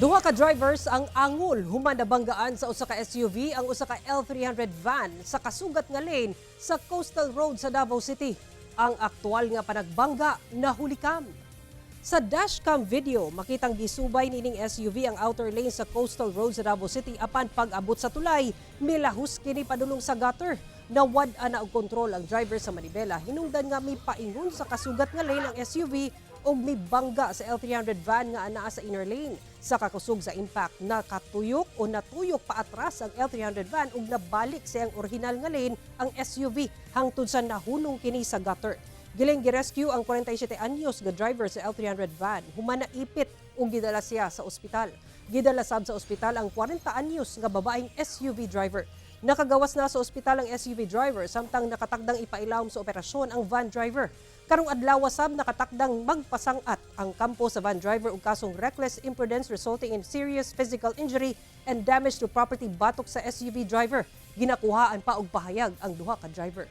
Duha ka drivers ang angol human nabanggaan sa usa ka SUV ang usa ka L300 van sa kasugat nga lane sa coastal road sa Davao City. Ang aktual nga panagbangga nahulikam. Sa dashcam video, makitang gisubay nining SUV ang outer lane sa coastal road sa Davao City apan pag-abot sa tulay, milahus kini padulong sa gutter. Nawad-an na og kontrol ang driver sa manibela. Hinungdan nga may paingon sa kasugat nga lane ang SUV og may bangga sa L300 van nga anaa sa inner lane. Sa kakusog sa impact, nakatuyok o natuyok paatras ang L300 van ug nabalik sa ang original nga lane ang SUV hangtod sa nahunong kini sa gutter. Giling girescue ang 47 anyos nga driver sa L300 van. Human naipit ug gidala siya sa ospital. Gidala sab sa ospital ang 40 anyos nga babaeng SUV driver. Nakagawas na sa ospital ang SUV driver samtang nakatakdang ipailawom sa operasyon ang van driver. Karong adlaw sab nakatakdang magpasangat ang kampo sa van driver ug kasong reckless imprudence resulting in serious physical injury and damage to property batok sa SUV driver. Ginakuhaan pa og pahayag ang duha ka driver.